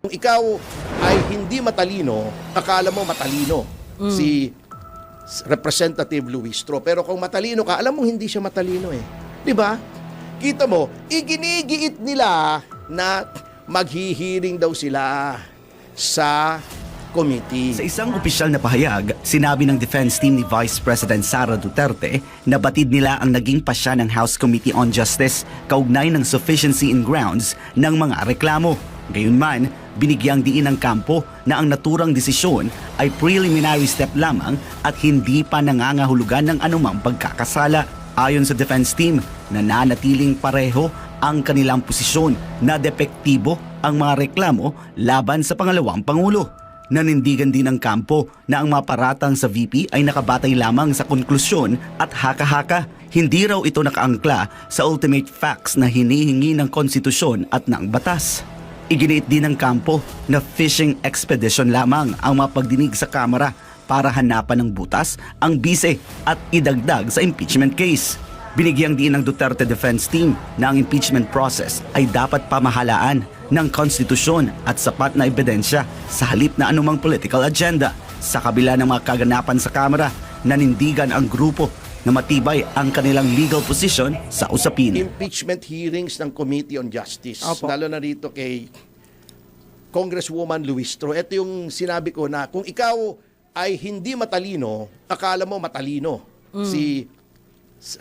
Kung ikaw ay hindi matalino, akala mo matalino si Representative Luistro. Pero kung matalino ka, alam mo hindi siya matalino eh. 'Di ba? Kita mo, iginigiit nila na maghihiring daw sila sa committee. Sa isang opisyal na pahayag, sinabi ng defense team ni Vice President Sara Duterte na batid nila ang naging pasya ng House Committee on Justice kaugnay ng sufficiency in grounds ng mga reklamo. Gayunman, binigyang diin ng kampo na ang naturang desisyon ay preliminary step lamang at hindi pa nangangahulugan ng anumang pagkakasala. Ayon sa defense team, nananatiling pareho ang kanilang posisyon na depektibo ang mga reklamo laban sa pangalawang Pangulo. Nanindigan din ng kampo na ang maparatang sa VP ay nakabatay lamang sa konklusyon at haka-haka. Hindi raw ito nakaangkla sa ultimate facts na hinihingi ng konstitusyon at ng batas. Iginiit din ng kampo na fishing expedition lamang ang mapagdinig sa Kamara para hanapan ng butas ang bise at idagdag sa impeachment case. Binigyang din ng Duterte Defense Team na ang impeachment process ay dapat pamahalaan ng konstitusyon at sapat na ebidensya sa halip na anumang political agenda. Sa kabila ng mga kaganapan sa Kamara, nanindigan ang grupo na matibay ang kanilang legal position sa usapin. Impeachment hearings ng Committee on Justice. Opo. Lalo na rito kay Congresswoman Luistro. Ito yung sinabi ko na kung ikaw ay hindi matalino, akala mo matalino si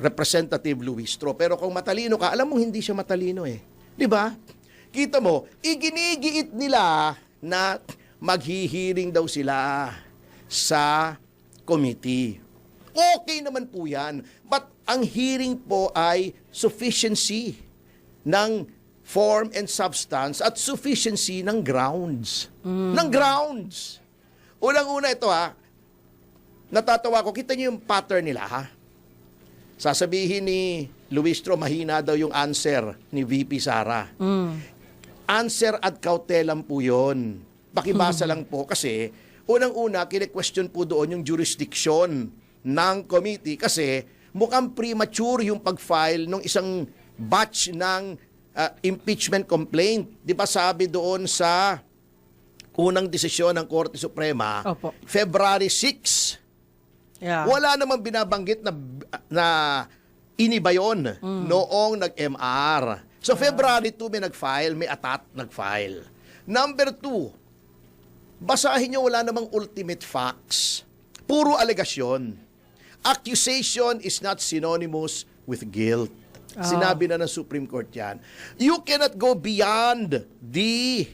Representative Luistro. Pero kung matalino ka, alam mo hindi siya matalino eh. 'Di ba? Kita mo, iginigiit nila na maghihiring daw sila sa committee. Okay naman po yan. But ang hearing po ay sufficiency ng form and substance at sufficiency ng grounds. Ng grounds. Unang-una ito natatawa ko. Kita niyo yung pattern nila ha. Sasabihin ni Luistro, mahina daw yung answer ni VP Sara. Answer ad cautelam po yun. Pakibasa lang po kasi unang-una, kine-question po doon yung jurisdiction ng committee kasi mukhang premature yung pag-file ng isang batch ng impeachment complaint. Di ba sabi doon sa unang desisyon ng Korte Suprema, Opo. February 6. Yeah. Wala namang binabanggit na iniba yun noong nag-MR. So February 2 may nag-file, may ATAT nag-file. Number 2, basahin nyo wala namang ultimate facts. Puro alegasyon. Accusation is not synonymous with guilt. Sinabi na ng Supreme Court yan. You cannot go beyond the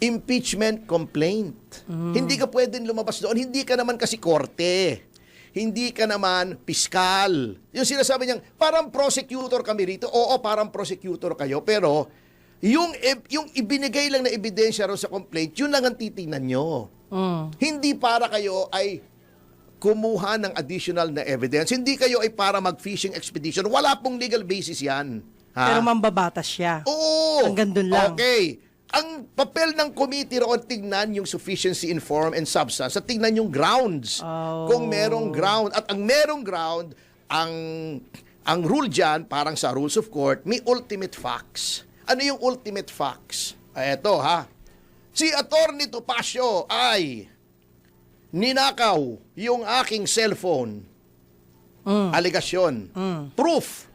impeachment complaint. Hindi ka pwedeng lumabas doon. Hindi ka naman kasi korte. Hindi ka naman piskal. Yung sinasabi niyang, parang prosecutor kami rito. Oo, parang prosecutor kayo. Pero, yung ibinigay lang na ebidensya ro sa complaint, yun lang ang titingnan nyo. Hindi para kayo ay kumuha ng additional na evidence. Hindi kayo ay para mag-fishing expedition. Wala pong legal basis yan. Ha? Pero mambabatas siya. Oo. Hanggang dun lang. Okay. Ang papel ng committee roon, tignan yung sufficiency in form and substance at tignan yung grounds. Kung merong ground. At ang merong ground, ang rule dyan, parang sa rules of court, may ultimate facts. Ano yung ultimate facts? Eto ha. Si Atty. Topacio ay ninakaw yung aking cellphone. Alegasyon. Proof.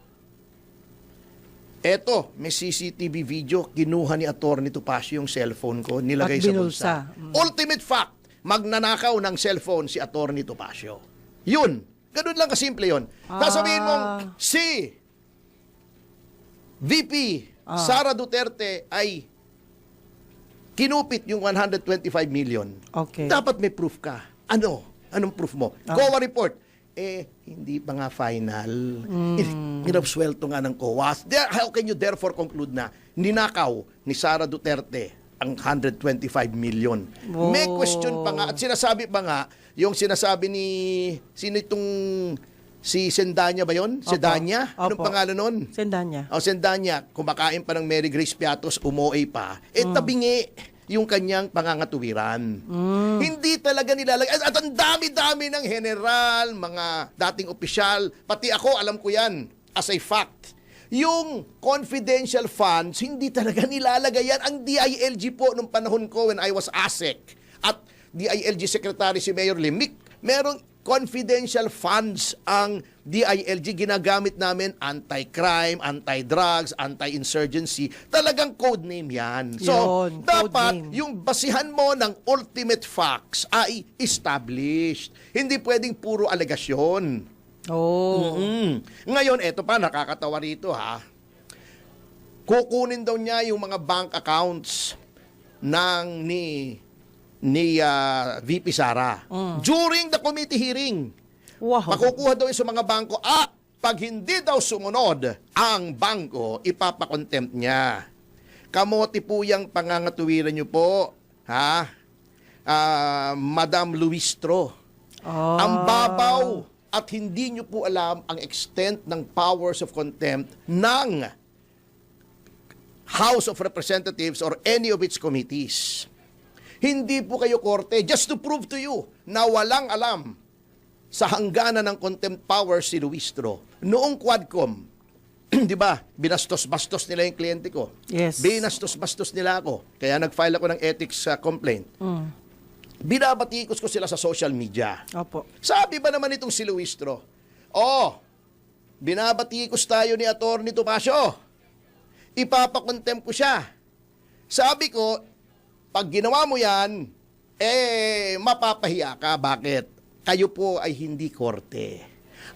Eto, may CCTV video, kinuha ni Atty. Topacio yung cellphone ko, nilagay At sa binulsa. bulsa. Ultimate fact, magnanakaw ng cellphone si Atty. Topacio. Yun. Ganun lang kasimple yun. Sasabihin mong, si VP Sara Duterte ay kinupit yung 125 million. Okay. Dapat may proof ka. Ano? Anong proof mo? COA report. Hindi pa nga final. Inabsuelto nga ng COA. How can you therefore conclude na ninakaw ni Sara Duterte ang 125 million? Oh. May question pa nga. At sinasabi pa nga, yung sinasabi ni, sino itong, si Sendanya ba yun? Opo. Sedanya? Anong Opo. pangalan nun? Sendanya. Sendanya, kumakain pa ng Mary Grace Piatos, umuoy pa. Tabingi yung kanyang pangangatuwiran. Hindi talaga nilalagay. At ang dami-dami ng general, mga dating opisyal, pati ako, alam ko yan, as a fact. Yung confidential funds, hindi talaga nilalagay yan. Ang DILG po nung panahon ko when I was ASEC at DILG Secretary si Mayor Limik, merong confidential funds ang DILG. Ginagamit namin anti-crime, anti-drugs, anti-insurgency. Talagang code name yan. So, Yun, code dapat name. yung basihan mo ng ultimate facts ay established. Hindi pwedeng puro alegasyon. Oh. Ngayon, eto pa, nakakatawa rito ha. Kukunin daw niya yung mga bank accounts ng ni VP Sara during the committee hearing. Wow. Makukuha daw yun sa mga bangko at pag hindi daw sumunod ang bangko, ipapakontempt niya. Kamote po yung pangangatuwiran niyo po, ha? Madam Luistro. Ah. Ang babaw at hindi niyo po alam ang extent ng powers of contempt ng House of Representatives or any of its committees. Hindi po kayo korte, just to prove to you na walang alam sa hangganan ng contempt powers si Luistro. Noong Quadcom, di ba, binastos-bastos nila yung kliyente ko. Yes. Binastos-bastos nila ako. Kaya nag-file ako ng ethics complaint. Binabatikos ko sila sa social media. Opo. Sabi ba naman itong si Luistro, binabatikos tayo ni Atty. Topacio. Ipapakontempt ko siya. Sabi ko, pag ginawa mo yan, mapapahiya ka. Bakit? Kayo po ay hindi korte.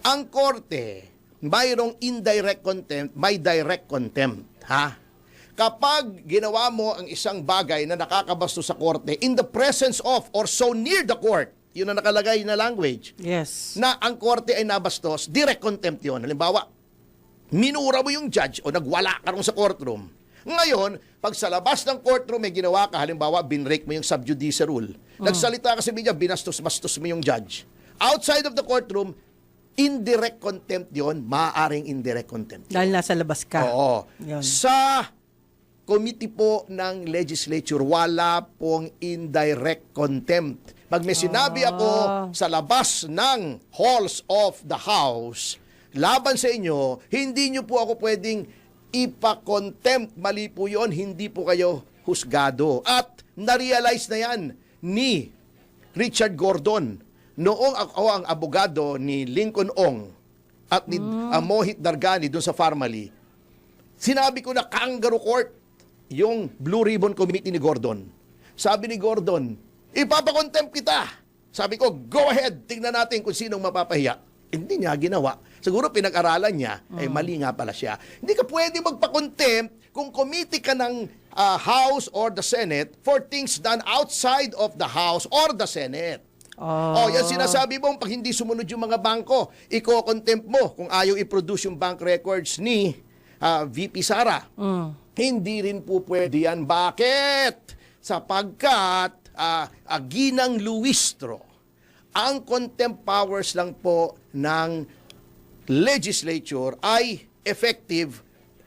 Ang korte, mayroong indirect contempt, may direct contempt. Ha? Kapag ginawa mo ang isang bagay na nakakabasto sa korte in the presence of or so near the court, yun ang nakalagay na language, Yes. na ang korte ay nabastos, direct contempt yun. Halimbawa, minura mo yung judge o nagwala ka rin sa courtroom. Ngayon, pag sa labas ng courtroom may ginawa ka, halimbawa, binrake mo yung sub judice rule. Nagsalita ka sa media, binastos-bastos mo yung judge. Outside of the courtroom, indirect contempt yun, maaaring indirect contempt. Dahil nasa labas ka. Oo. Yun. Sa committee po ng legislature, wala pong indirect contempt. Pag may sinabi ako sa labas ng halls of the House, laban sa inyo, hindi nyo po ako pwedeng ipa-contempt. Mali po yun, hindi po kayo husgado. At na-realize na yan ni Richard Gordon noong ako ang abogado ni Lincoln Ong at ni Mohit Dargani doon sa Farmally. Sinabi ko na kangaroo court yung Blue Ribbon Committee ni Gordon. Sabi ni Gordon, ipapakontempt kita. Sabi ko, go ahead, tingnan natin kung sinong mapapahiya. Hindi niya ginawa. Siguro pinag-aralan niya, mali nga pala siya. Hindi ka pwede magpa-contempt kung committee ka ng House or the Senate for things done outside of the House or the Senate. Yan sinasabi mo, pag hindi sumunod yung mga bangko, iko-contempt mo kung ayaw i-produce yung bank records ni VP Sara. Hindi rin po pwede yan. Bakit? Sapagkat Ginang Luistro, ang contempt powers lang po ng legislature ay effective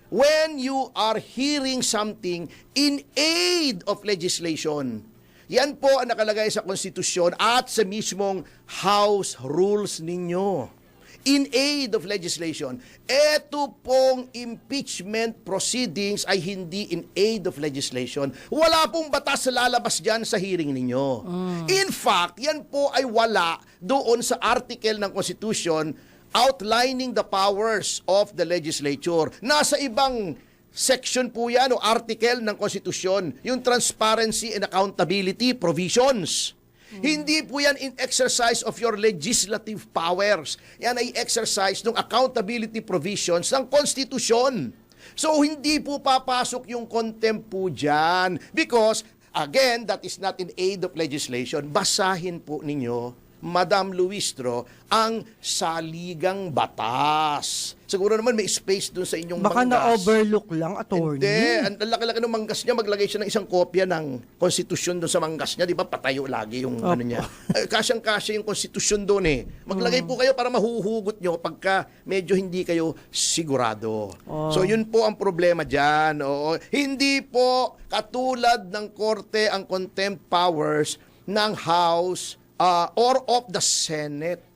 when you are hearing something in aid of legislation. Yan po ang nakalagay sa konstitusyon at sa mismong House rules ninyo. In aid of legislation. Ito pong impeachment proceedings ay hindi in aid of legislation. Wala pong batas na lalabas dyan sa hearing ninyo. In fact, yan po ay wala doon sa article ng Constitution outlining the powers of the legislature. Nasa ibang section po yan o article ng Constitution, yung transparency and accountability provisions. Hindi po yan in exercise of your legislative powers. Yan ay exercise ng accountability provisions ng konstitusyon. So, hindi po papasok yung contempt po dyan. Because, again, that is not in aid of legislation. Basahin po ninyo, Madam Luistro, ang saligang batas. Siguro naman may space dun sa inyong Baka manggas. na-overlook lang, attorney. Hindi. Ang laki-laki ng manggas niya, maglagay siya ng isang kopya ng konstitusyon doon sa manggas niya. Di ba? Patayo lagi yung ano niya. Kasyang-kasya yung konstitusyon doon eh. Maglagay po kayo para mahuhugot nyo pagka medyo hindi kayo sigurado. So yun po ang problema dyan. Oo. Hindi po katulad ng korte ang contempt powers ng House or of the Senate.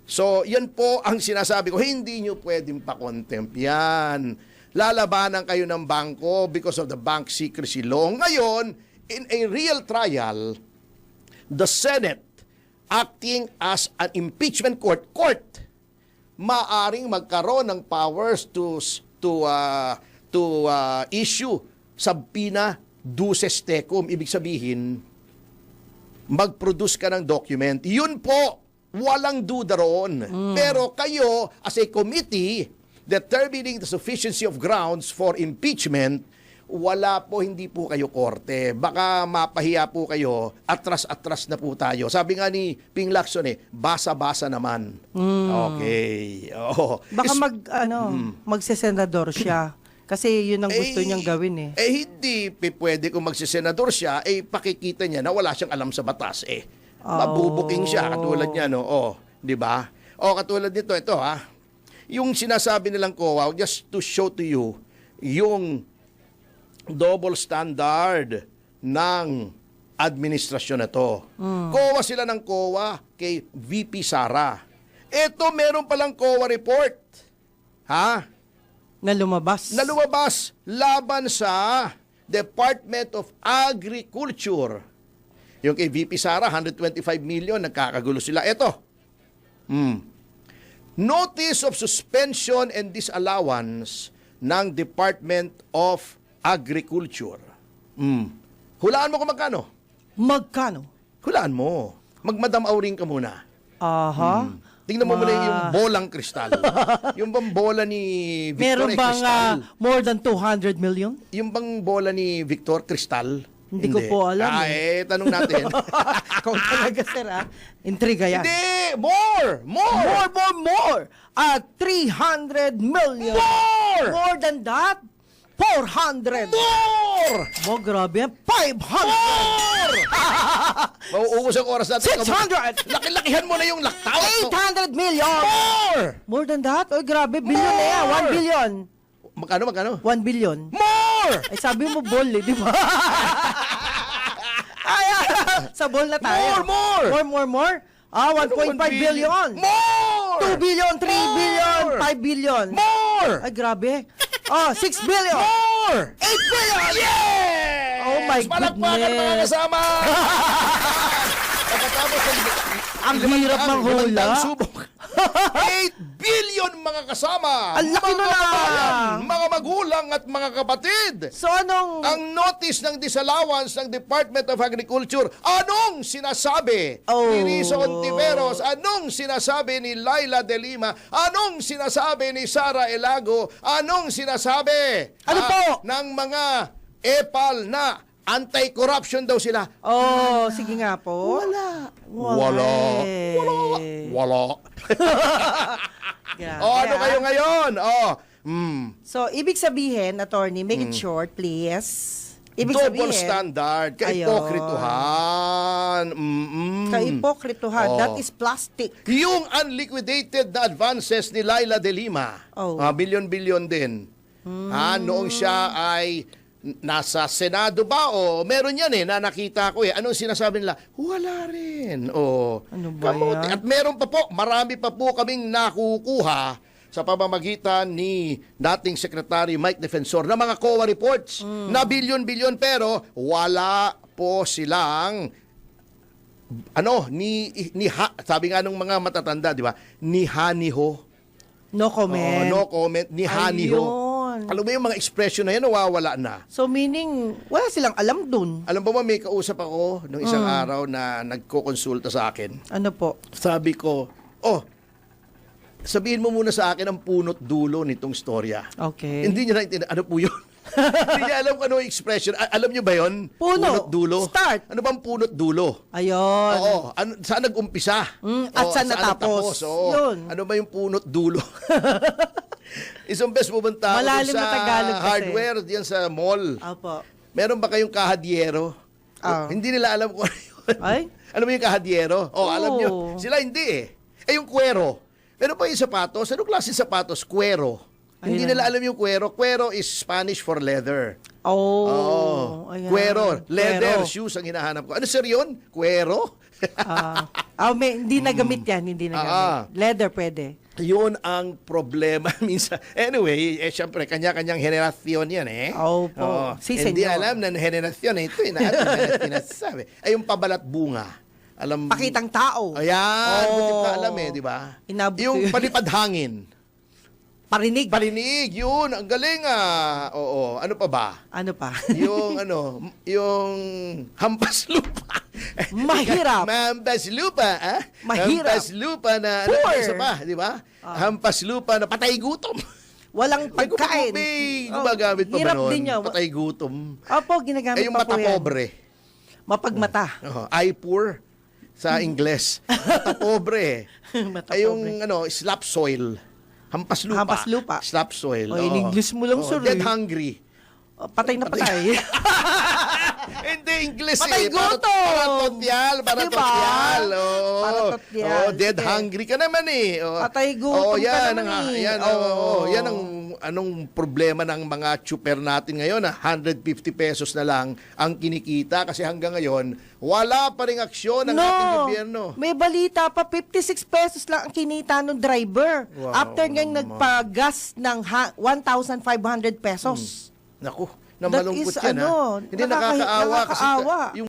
So, yan po ang sinasabi ko. Hindi nyo pwedeng pa-contempt yan. Lalabanan kayo ng bangko because of the bank secrecy law. Ngayon, in a real trial, the Senate, acting as an impeachment court, maaring magkaroon ng powers to issue subpoena duces tecum. Ibig sabihin, mag-produce ka ng document. Yun po, walang duda roon. Pero kayo, as a committee, determining the sufficiency of grounds for impeachment, wala po, hindi po kayo korte. Baka mapahiya po kayo, atras-atras na po tayo. Sabi nga ni Ping Lacson basa-basa naman. Okay. Oh. Baka magsesenador siya. Kasi yun ang gusto niyang gawin Hindi pwede kung magsisenador siya, pakikita niya na wala siyang alam sa batas mabubuking siya, katulad niya, no? Di ba? Katulad nito, ito yung sinasabi nilang COA, just to show to you, yung double standard ng administrasyon na to. COA sila ng COA kay VP Sara. Ito, meron palang COA report. Na lumabas. Laban sa Department of Agriculture. Yung kay VP Sara, 125 million, nagkakagulo sila. Ito. Notice of suspension and disallowance ng Department of Agriculture. Hulaan mo kung magkano? Magkano? Hulaan mo. Magmadam auring ka muna. Aha. Tingnan mo muna yung bolang kristal. Yung bang bola ni Victor Meron bang kristal? more than 200 million? Yung bang bola ni Victor kristal? Hindi ko po alam. Tanong natin. Ikaw talaga, sir, Intriga yan. Hindi! More! 300 million. More than that? 400. More! Grabe yan. 500. Mauubos ang oras natin. 600. Laki-lakihan mo na yung laktaw. 800 million. More than that? Oy, grabe. Billion na yan. 1 billion. Magkano? 1 billion. More! Ay, sabi mo ball di ba? Sa ball na tayo. More! 1.5 billion. More! 2 billion, 3 billion, 5 billion. More! Ay, grabe. 6 billion. More! 8 billion. Yes! Oh my Palakpakan mga goodness. kasama! Pagkatapos Ang hirap manghula. 8 billion mga kasama! Ang laki mga nun kabayan, mga magulang at mga kapatid! So, anong... Ang notice ng disallowance ng Department of Agriculture, anong sinasabi ni Risa Ontiveros? Anong sinasabi ni Laila De Lima? Anong sinasabi ni Sara Elago? Anong sinasabi Ano po? ng mga EPAL na anti-corruption daw sila? Sige nga po. Wala. Grabe, Ano kayo ngayon? So, ibig sabihin, attorney, make it short, please. Ibig Double sabihin, standard, kaipokrituhan. kaipokrituhan, that is plastic. Yung unliquidated na advances ni Laila De Lima, bilyon-bilyon din. Noong siya ay nasa Senado ba meron yan na nakita ko Anong sinasabi nila? Wala rin. Ano ba yan? At meron pa po, marami pa po kaming nakukuha sa pamamagitan ni dating Secretary Mike Defensor na mga COA reports na bilyon-bilyon pero wala po silang sabi nga nung mga matatanda, di ba? Nihaniho. No comment. No comment, nihaniho. Ayun. Alam mo yung mga expression na yan, nawawala na. So meaning, wala silang alam dun. Alam mo ba, may kausap ako nung isang araw na nagko-konsulta sa akin. Ano po? Sabi ko, sabihin mo muna sa akin ang punot dulo nitong storya. Okay. Hindi niya naintindihan. Ano po yun? Hindi niya alam kung ano yung expression. Alam niyo ba yun? Punot dulo. Start. Ano bang punot dulo? Ayun. Oo. Saan nag-umpisa? At saan natapos? Yun. Ano ba yung punot dulo? Isang best pumunta ako Malalim sa na Tagalog kasi. hardware diyan sa mall. Opo. Meron ba kayong kahadyero? Hindi nila alam kung ano yun. Ay? Alam mo yung kahadyero? Alam nyo. Sila hindi yung kwero. Meron pa yung sapatos. Anong klase sapatos? Kwero. Hindi nila alam yung cuero. Cuero is Spanish for leather. Oh. Ayan. Cuero. Leather Cuero. shoes ang hinahanap ko. Ano sir yun? Cuero? Hindi nagamit yan. Hindi nagamit. Leather pwede. Yun ang problema minsan. Anyway, syempre, kanya-kanyang henerasyon yan Opo. Oo. Si Hindi senyor. alam na henerasyon ito. Sinasabi. Ay, yung pabalat bunga. Alam, Pakitang tao. Ayan, Oh. buti pa alam di ba? Inabot ko Yung yun. palipad hangin. Parinig. Palinig, yun. Ang galing Oo. Ano pa ba? Ano pa? yung hampas lupa. Mahirap. Hampas lupa, Mahirap. Hampas lupa na, Poor. isa pa, di ba? Hampas lupa na patay gutom. Walang pagkain. May gumagamit pa ba hirap nun? din yun. Patay gutom. Opo, ginagamit Yung pa mata po yan. pobre. Mapagmata. Eye poor sa Ingles. Mata pobre. Mata Yung slap soil. Hampas lupa. Hampas lupa. Slap soil. O, in-English mo lang, sir, Dead eh. hungry. Patay na patay. Hindi, English Patay gutom. Para totyal. Para Diba? totyal. Para totyal. Dead Sige. hungry ka naman Patay gutom ka naman Yan, yan ang anong problema ng mga chuper natin ngayon 150 pesos na lang ang kinikita kasi hanggang ngayon wala pa ring aksyon ng ating gobyerno. May balita pa, 56 pesos lang ang kinita ng driver. Wow, After niyang nagpagas ng 1,500 pesos. Naku, na malungkot That is, yan Hindi nakakaawa kasi nakakaawa. yung